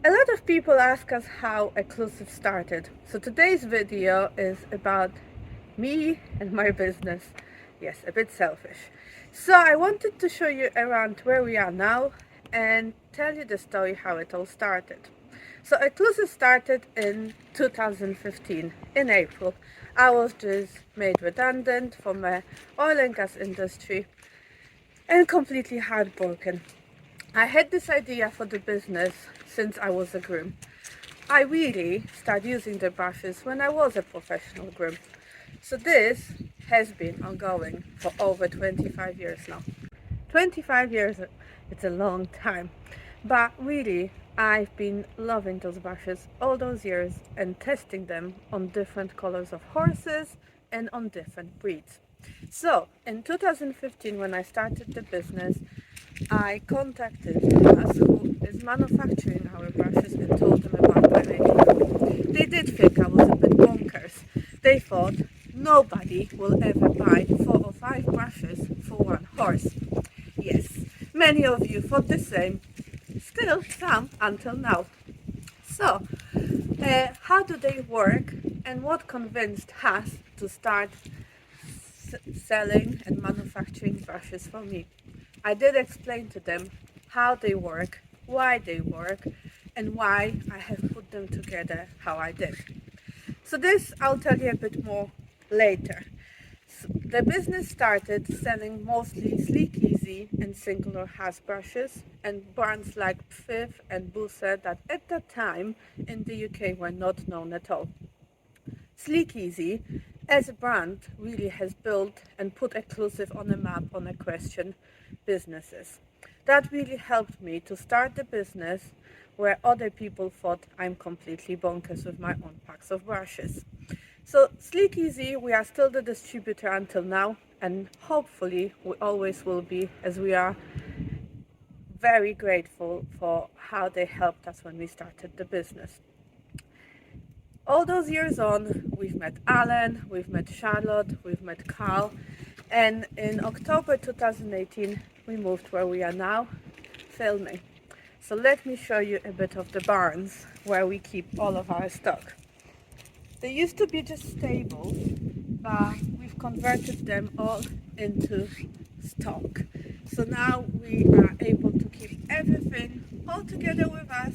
A lot of people ask us how Eqclusive started. So today's video is about me and my business. Yes, a bit selfish. So I wanted to show you around where we are now and tell you the story how it all started. So Eqclusive started in 2015 in April. I was just made redundant from the oil and gas industry and completely heartbroken. I had this idea for the business since I was a groom. I really started using the brushes when I was a professional groom. So this has been ongoing for over 25 years now. 25 years, it's a long time. But really, I've been loving those brushes all those years and testing them on different colors of horses and on different breeds. So in 2015, when I started the business, I contacted us who is manufacturing our brushes and told them about my idea. They did think I was a bit bonkers. They thought nobody will ever buy 4 or 5 brushes for one horse. Yes, many of you thought the same, still some until now. So, how do they work and what convinced us to start selling and manufacturing brushes for me? I did explain to them how they work, why they work, and why I have put them together how I did. So this I'll tell you a bit more later. The business started selling mostly Sleek Easy and singular has brushes and brands like Pfiff and Buser that at that time in the UK were not known at all. Sleek Easy as a brand really has built and put Eqclusive on the map on equestrian businesses. That really helped me to start the business where other people thought I'm completely bonkers with my own packs of brushes. So Sleek Easy, we are still the distributor until now, and hopefully we always will be, as we are very grateful for how they helped us when we started the business. All those years on, we've met Alan, we've met Charlotte, we've met Carl, and in October 2018 we moved where we are now, filming. So let me show you a bit of the barns where we keep all of our stock. They used to be just stables, but we've converted them all into stock. So now we are able to keep everything all together with us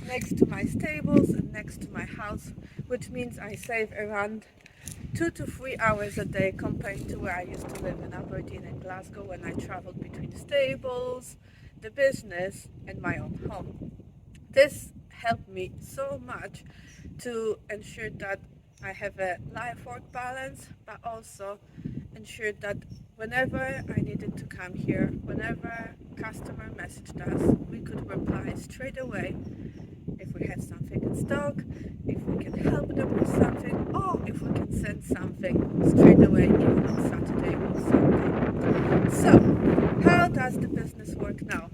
next to my stables and next to my house, which means I save around 2 to 3 hours a day compared to where I used to live in Aberdeen and Glasgow when I traveled between stables, the business and my own home. This helped me so much to ensure that I have a life-work balance, but also ensure that whenever I needed to come here, whenever customer messaged us, we could reply straight away if we had something in stock, if we can help them with something, or if we can send something straight away, even on Saturday or Sunday. So, how does the business work now?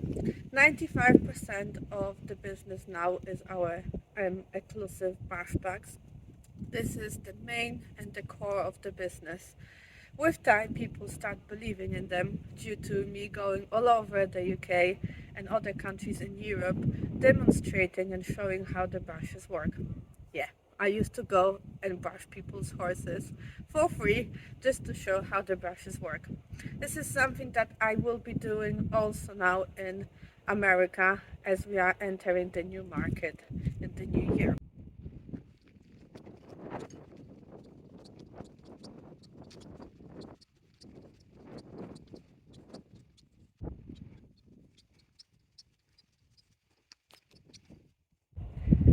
95% of the business now is our Eqclusive brush bags. This is the main and the core of the business. With time, people start believing in them due to me going all over the UK and other countries in Europe, demonstrating and showing how the brushes work. Yeah, I used to go and brush people's horses for free just to show how the brushes work. This is something that I will be doing also now in America as we are entering the new market in the new year.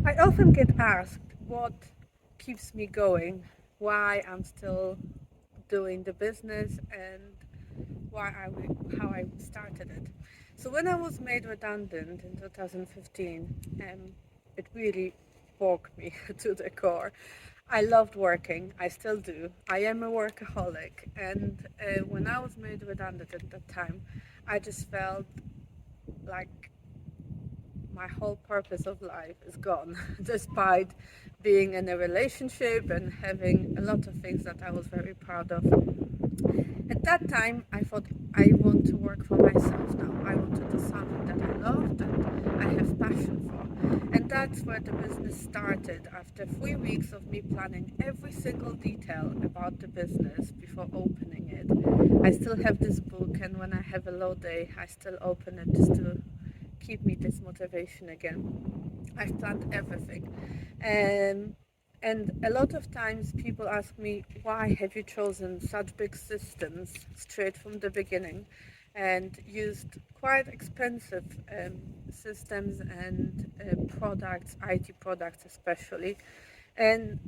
I often get asked what keeps me going, why I'm still doing the business, and how I started it. So when I was made redundant in 2015, it really broke me to the core. I loved working, I still do. I am a workaholic, and when I was made redundant at that time, I just felt like my whole purpose of life is gone, despite being in a relationship and having a lot of things that I was very proud of. At that time, I thought I want to work for myself now. I want to do something that I love, that I have passion for. that's where the business started. After 3 weeks of me planning every single detail about the business before opening it, I still have this book, and when I have a low day, I still open it just to keep me this motivation again. I've planned everything. And and a lot of times people ask me, why have you chosen such big systems straight from the beginning and used quite expensive systems and products, IT products especially. And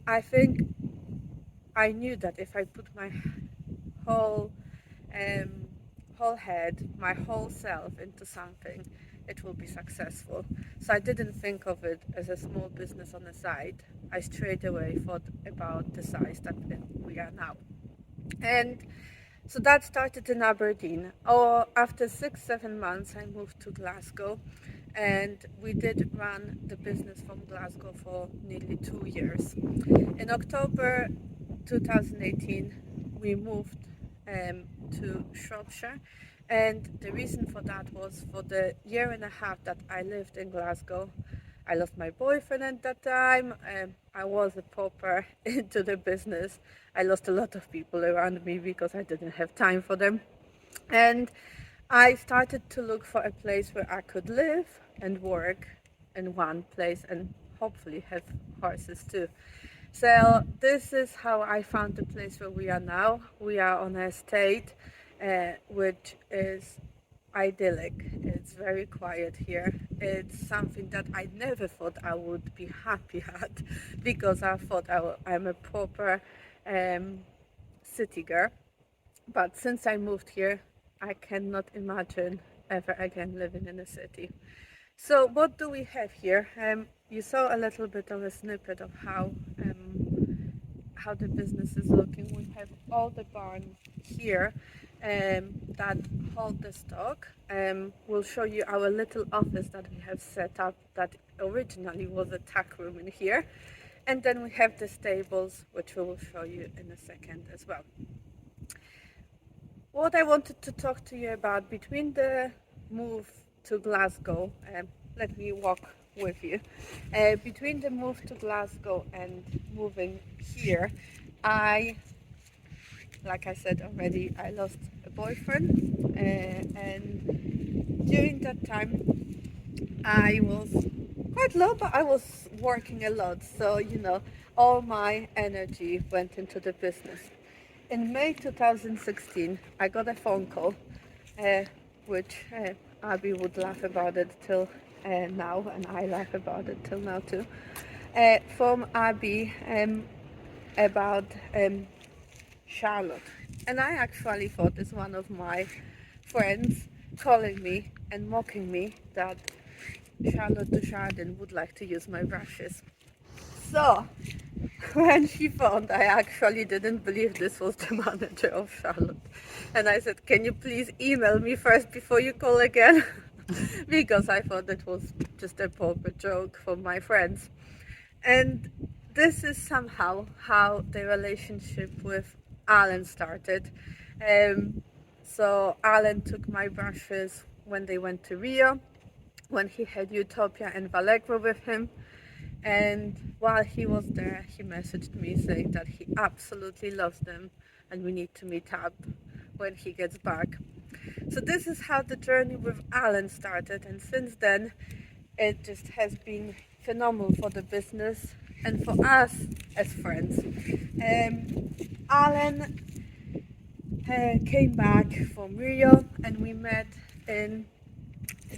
I think I knew that if I put my whole um, whole head, my whole self into something, it will be successful. So I didn't think of it as a small business on the side. I straight away thought about the size that we are now. And so that started in Aberdeen. Or after 6, 7 months, I moved to Glasgow, and we did run the business from Glasgow for nearly 2 years. In October 2018, we moved to Shropshire, and the reason for that was for the year and a half that I lived in Glasgow. I lost my boyfriend at that time. I was a pauper into the business. I lost a lot of people around me because I didn't have time for them. And I started to look for a place where I could live and work in one place and hopefully have horses too. So this is how I found the place where we are now. We are on an estate, which is idyllic. It's very quiet here. It's something that I never thought I would be happy at because I thought I'm a proper city girl. But since I moved here, I cannot imagine ever again living in a city. So what do we have here? You saw a little bit of a snippet of how the business is looking. We have all the barns here that hold the stock. We'll show you our little office that we have set up that originally was a tack room in here. And then we have the stables, which we will show you in a second as well. What I wanted to talk to you about between the move to Glasgow, let me walk with you. Between the move to Glasgow and moving here, like I said already, I lost a boyfriend, and during that time I was quite low, but I was working a lot, so all my energy went into the business. In May 2016, I got a phone call, which Abby would laugh about it till now, and I laugh about it till now too, from Abby about Charlotte. And I actually thought it's one of my friends calling me and mocking me that Charlotte Dujardin would like to use my brushes. So, when she phoned, I actually didn't believe this was the manager of Charlotte. And I said, can you please email me first before you call again? Because I thought it was just a proper joke from my friends. And this is somehow how the relationship with Alan started. So Alan took my brushes when they went to Rio, when he had Utopia and Vallegra with him. And while he was there, he messaged me saying that he absolutely loves them and we need to meet up when he gets back. So this is how the journey with Alan started, and since then it just has been phenomenal for the business and for us as friends. Alan came back from Rio and we met in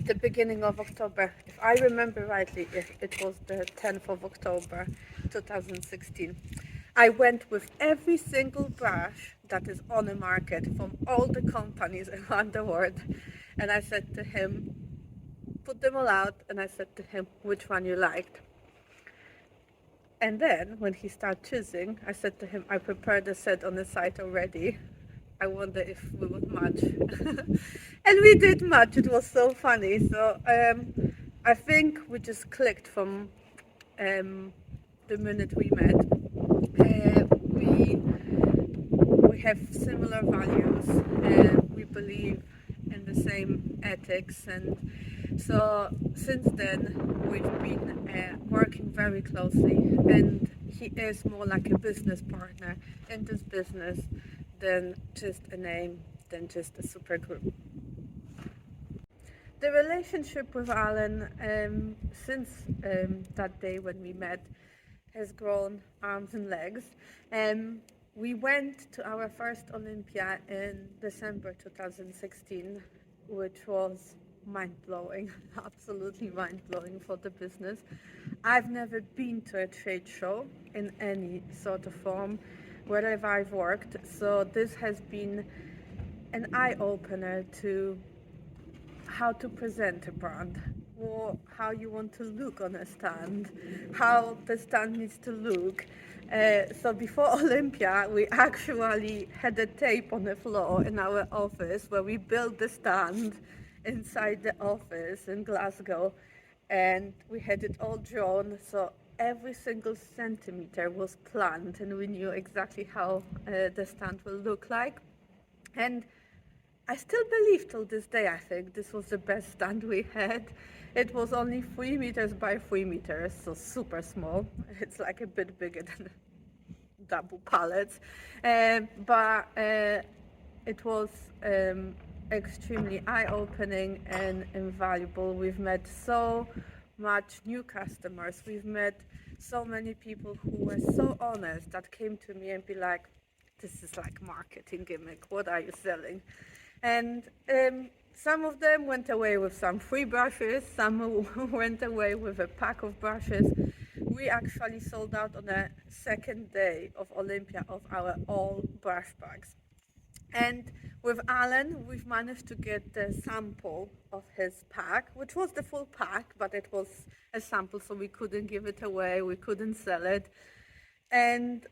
the beginning of October. If I remember rightly, it was the 10th of October 2016. I went with every single brush that is on the market from all the companies around the world, and I said to him, put them all out, and I said to him which one you liked. And then when he started choosing, I said to him, I prepared a set on the site already. I wonder if we would match. And we did match. It was so funny. So I think we just clicked from the minute we met. We have similar values. We believe in the same ethics. And so since then, we've been working very closely, and he is more like a business partner in this business than just a name, than just a super group. The relationship with Alan, since that day when we met, has grown arms and legs. We went to our first Olympia in December 2016, which was mind blowing, absolutely mind blowing for the business. I've never been to a trade show in any sort of form wherever I've worked, so this has been an eye opener to how to present a brand, or how you want to look on a stand, how the stand needs to look. So before Olympia, we actually had a tape on the floor in our office where we built the stand inside the office in Glasgow, and we had it all drawn. So every single centimeter was planned, and we knew exactly how the stand will look like. And I still believe till this day, I think this was the best stand we had. It was only 3 meters by 3 meters, so super small. It's like a bit bigger than double pallets. But it was extremely eye-opening and invaluable. We've met so much new customers. We've met so many people who were so honest that came to me and be like, this is like marketing gimmick. What are you selling? And some of them went away with some free brushes, some went away with a pack of brushes. We actually sold out on the second day of Olympia of our all brush bags. And with Alan, we've managed to get the sample of his pack, which was the full pack, but it was a sample, so we couldn't give it away, we couldn't sell it. And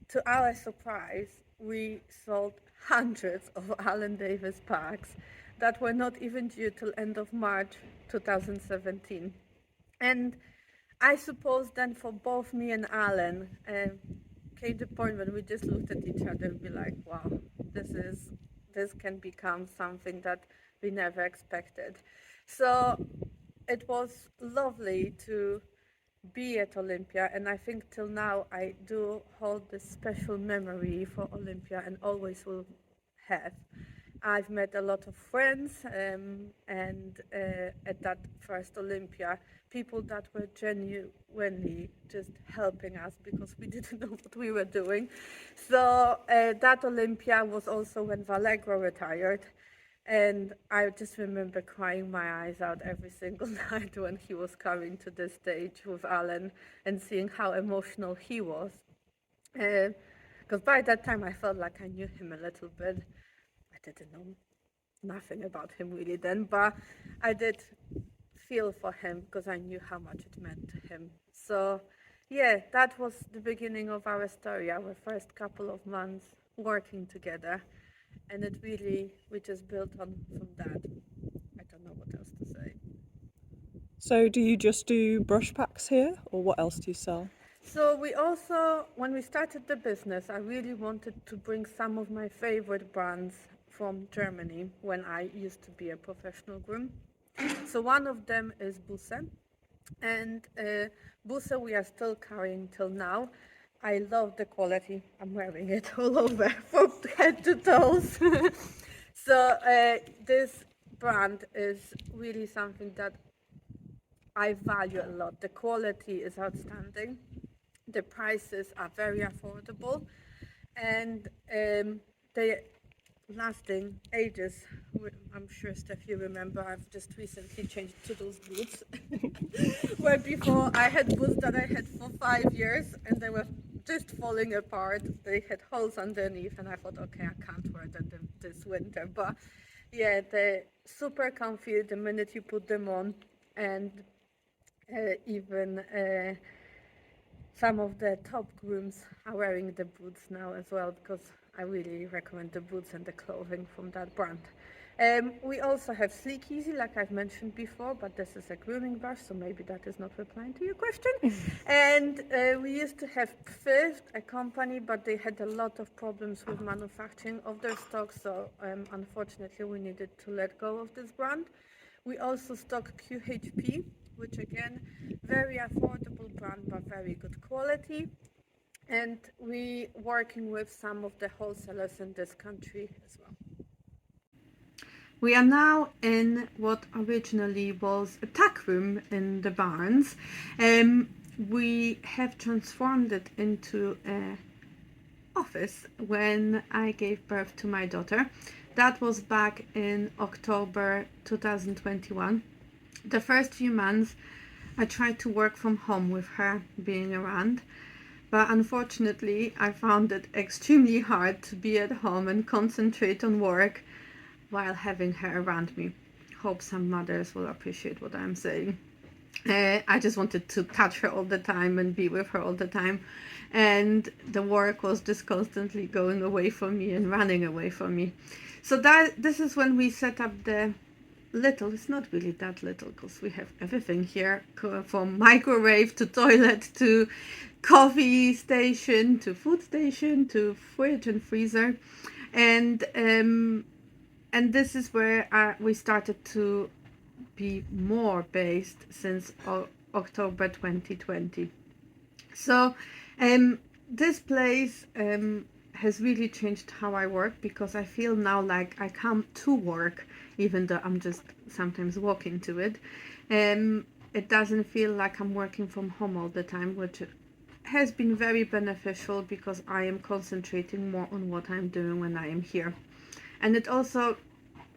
to our surprise, we sold hundreds of Alan Davis packs that were not even due till end of March 2017. And I suppose then for both me and Alan, came the point when we just looked at each other and be like, wow, this can become something that we never expected. So it was lovely to be at Olympia, and I think till now I do hold this special memory for Olympia and always will have. I've met a lot of friends, and at that first Olympia, people that were genuinely just helping us because we didn't know what we were doing. So that Olympia was also when Vallegro retired. And I just remember crying my eyes out every single night when he was coming to the stage with Alan and seeing how emotional he was. Because by that time I felt like I knew him a little bit. I didn't know nothing about him really then, but I did feel for him because I knew how much it meant to him. So yeah, that was the beginning of our story, our first couple of months working together. And it really, we just built on from that. I don't know what else to say. So, do you just do brush packs here, or what else do you sell? So we also, when we started the business, I really wanted to bring some of my favorite brands from Germany when I used to be a professional groom. So one of them is Busse, and Busse we are still carrying till now. I love the quality. I'm wearing it all over from head to toes. So this brand is really something that I value a lot. The quality is outstanding. The prices are very affordable, and they lasting ages. I'm sure, Steph, you remember I've just recently changed to those boots. Where before I had boots that I had for 5 years and they were just falling apart. They had holes underneath, and I thought, okay, I can't wear them this winter. But yeah, they're super comfy the minute you put them on, and even some of the top grooms are wearing the boots now as well, because I really recommend the boots and the clothing from that brand. We also have Sleek Easy, like I've mentioned before, but this is a grooming brush, so maybe that is not replying to your question. And we used to have Fifth, a company, but they had a lot of problems with manufacturing of their stock, so unfortunately we needed to let go of this brand. We also stock QHP, which again, very affordable brand, but very good quality. And we working with some of the wholesalers in this country as well. We are now in what originally was a tack room in the barns. We have transformed it into a office when I gave birth to my daughter. That was back in October 2021. The first few months I tried to work from home with her being around, but unfortunately I found it extremely hard to be at home and concentrate on work while having her around me. Hope some mothers will appreciate what I'm saying. I just wanted to touch her all the time and be with her all the time, and the work was just constantly going away from me and running away from me. So this is when we set up the little, it's not really that little because we have everything here, from microwave to toilet to coffee station to food station to fridge and freezer, and this is where we started to be more based since October 2020. So this place has really changed how I work, because I feel now like I come to work even though I'm just sometimes walking to it. It doesn't feel like I'm working from home all the time, which has been very beneficial because I am concentrating more on what I'm doing when I am here. And it also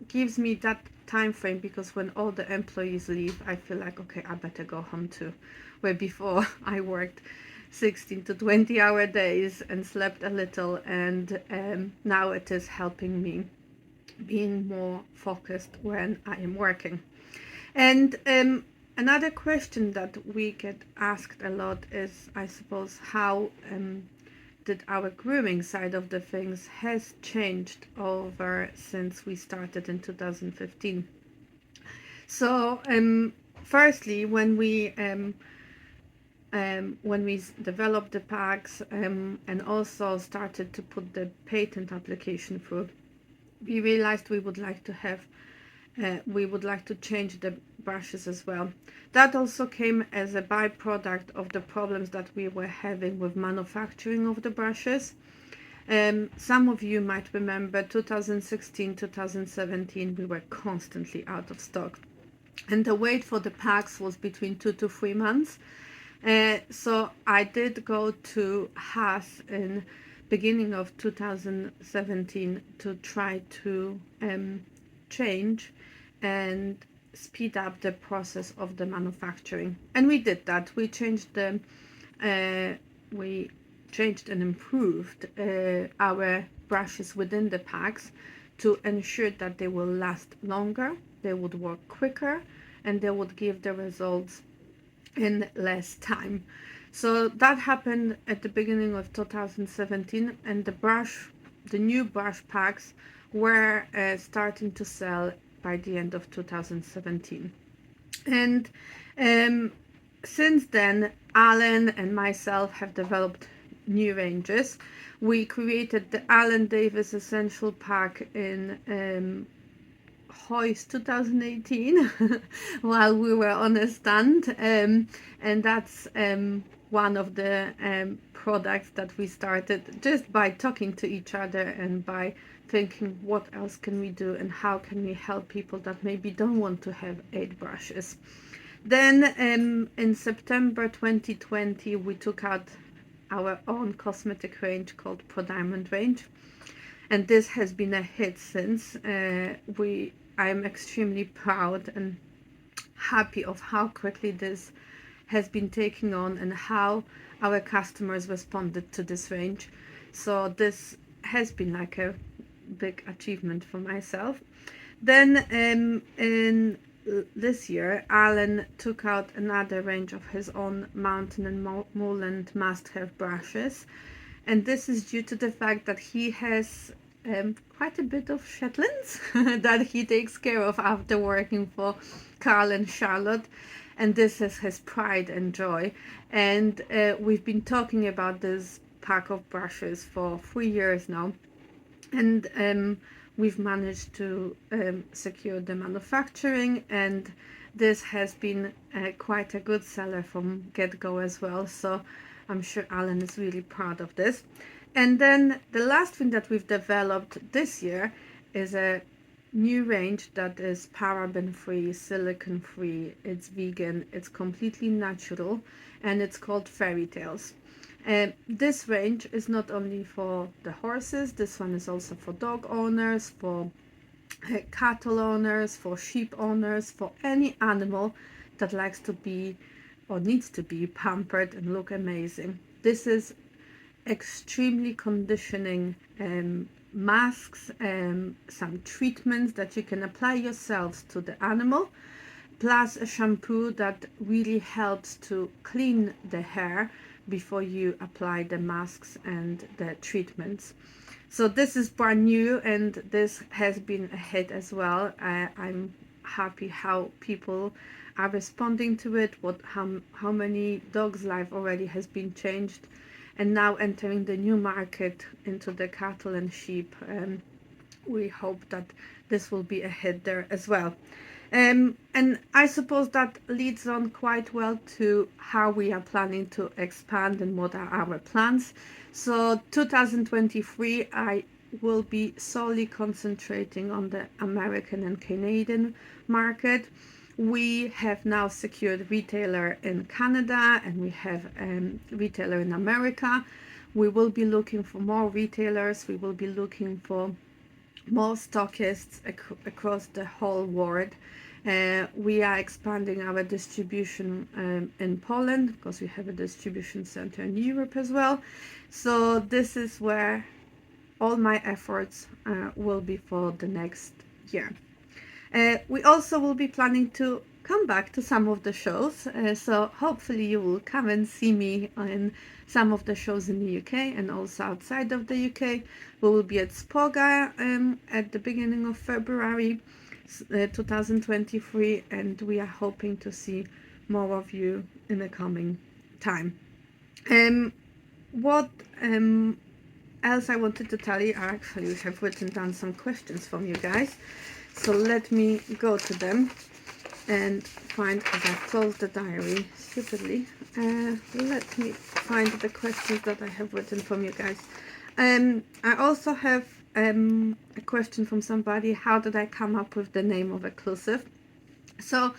gives me that time frame, because when all the employees leave, I feel like, okay, I better go home too. Where before I worked 16 to 20-hour days and slept a little, and now it is helping me being more focused when I am working. And another question that we get asked a lot is, I suppose, how that our grooming side of the things has changed over since we started in 2015. So firstly, when we developed the packs and also started to put the patent application through, we realized we would like to change the brushes as well. That also came as a byproduct of the problems that we were having with manufacturing of the brushes. Some of you might remember 2016, 2017, we were constantly out of stock. And the wait for the packs was between 2 to 3 months. So I did go to Haas in beginning of 2017 to try to change and speed up the process of the manufacturing, and we did that. We changed and improved our brushes within the packs to ensure that they will last longer, they would work quicker, and they would give the results in less time. So that happened at the beginning of 2017, and the new brush packs were starting to sell by the end of 2017. And since then, Alan and myself have developed new ranges. We created the Alan Davis Essential Pack in Hoist 2018 while we were on a stand, and that's one of the products that we started just by talking to each other and by thinking what else can we do and how can we help people that maybe don't want to have 8 brushes. Then in September 2020 we took out our own cosmetic range called Pro Diamond range, and this has been a hit since. I'm extremely proud and happy of how quickly this has been taking on and how our customers responded to this range. So this has been like a big achievement for myself. Then in this year, Alan took out another range of his own mountain and moorland must-have brushes, and this is due to the fact that he has quite a bit of Shetlands that he takes care of after working for Carl and Charlotte. And this is his pride and joy. And we've been talking about this pack of brushes for 3 years now. And we've managed to secure the manufacturing, and this has been quite a good seller from get-go as well, so I'm sure Alan is really proud of this. And then the last thing that we've developed this year is a new range that is paraben free, silicone free, it's vegan, it's completely natural, and it's called Fairy Tales. And this range is not only for the horses, this one is also for dog owners, for cattle owners, for sheep owners, for any animal that likes to be or needs to be pampered and look amazing. This is extremely conditioning masks, some treatments that you can apply yourselves to the animal, plus a shampoo that really helps to clean the hair before you apply the masks and the treatments. So this is brand new, and this has been a hit as well. I'm happy how people are responding to it, how many dogs' life already has been changed, and now entering the new market into the cattle and sheep. We hope that this will be a hit there as well. And I suppose that leads on quite well to how we are planning to expand and what are our plans. So 2023, I will be solely concentrating on the American and Canadian market. We have now secured retailer in Canada, and we have retailer in America. We will be looking for more retailers. We will be looking for more stockists across the whole world. We are expanding our distribution in Poland, because we have a distribution center in Europe as well. So this is where all my efforts will be for the next year. We also will be planning to come back to some of the shows, so hopefully you will come and see me on some of the shows in the UK and also outside of the UK. We will be at Spoga at the beginning of February 2023, and we are hoping to see more of you in the coming time. What else I wanted to tell you, I actually have written down some questions from you guys, so let me go to them and find, because I've closed the diary stupidly. Let me find the questions that I have written from you guys. I also have a question from somebody: how did I come up with the name of Eqclusive? So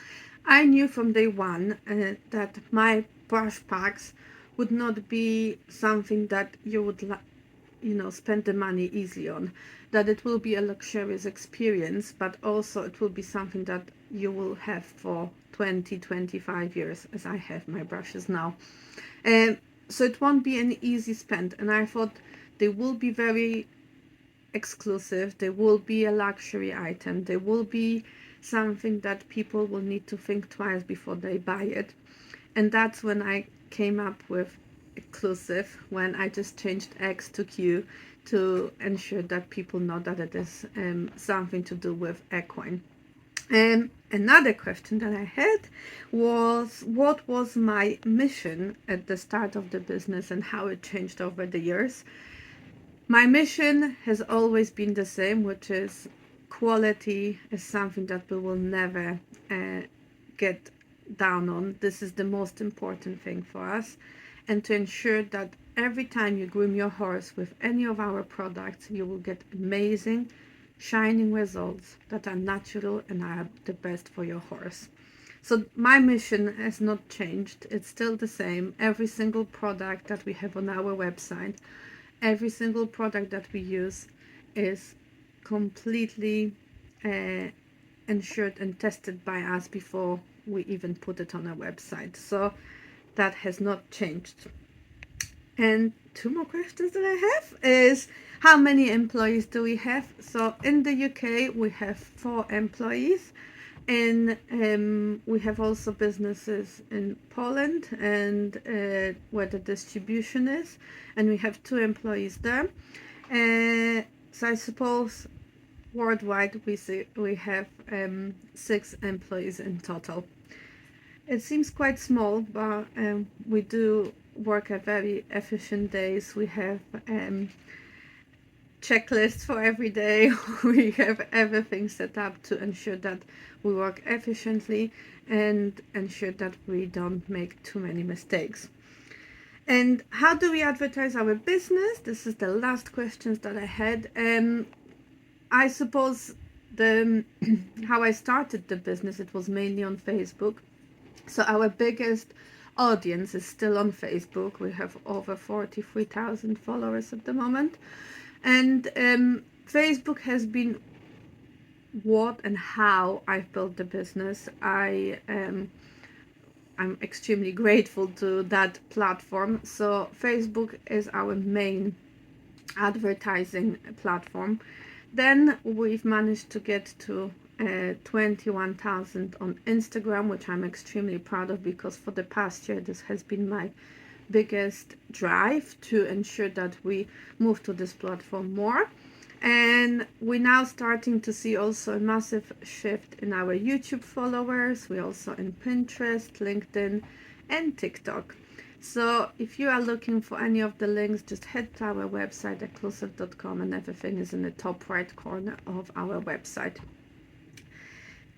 I knew from day one that my brush packs would not be something that you would spend the money easily on, that it will be a luxurious experience, but also it will be something that you will have for 20-25 years, as I have my brushes now. So it won't be an easy spend, and I thought they will be very exclusive, they will be a luxury item, they will be something that people will need to think twice before they buy it. And that's when I came up with Eqclusive, when I just changed X to Q to ensure that people know that it is something to do with equine. Another question that I had was, what was my mission at the start of the business and how it changed over the years? My mission has always been the same, which is quality is something that we will never get down on. This is the most important thing for us, and to ensure that every time you groom your horse with any of our products, you will get amazing shining results that are natural and are the best for your horse. So my mission has not changed. It's still the same. Every single product that we have on our website, every single product that we use is completely ensured and tested by us before we even put it on our website. So that has not changed. And two more questions that I have is, how many employees do we have? So in the UK we have 4 employees, and we have also businesses in Poland and where the distribution is, and we have 2 employees there. So I suppose worldwide we have 6 employees in total. It seems quite small, but we do work at very efficient days. We have checklists for every day. We have everything set up to ensure that we work efficiently and ensure that we don't make too many mistakes. And how do we advertise our business? This is the last questions that I had. I suppose the how I started the business, it was mainly on Facebook. So our biggest audience is still on Facebook. We have over 43,000 followers at the moment. And Facebook has been what and how I've built the business. I'm extremely grateful to that platform. So Facebook is our main advertising platform. Then we've managed to get to 21,000 on Instagram, which I'm extremely proud of, because for the past year this has been my biggest drive to ensure that we move to this platform more. And we're now starting to see also a massive shift in our YouTube followers. We're also in Pinterest, LinkedIn, and TikTok. So if you are looking for any of the links, just head to our website, eqclusive.com, and everything is in the top right corner of our website.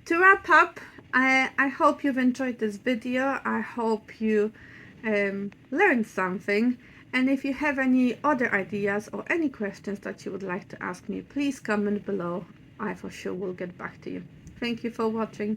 To wrap up, I hope you've enjoyed this video. I hope you learned something. And if you have any other ideas or any questions that you would like to ask me, please comment below. I for sure will get back to you. Thank you for watching.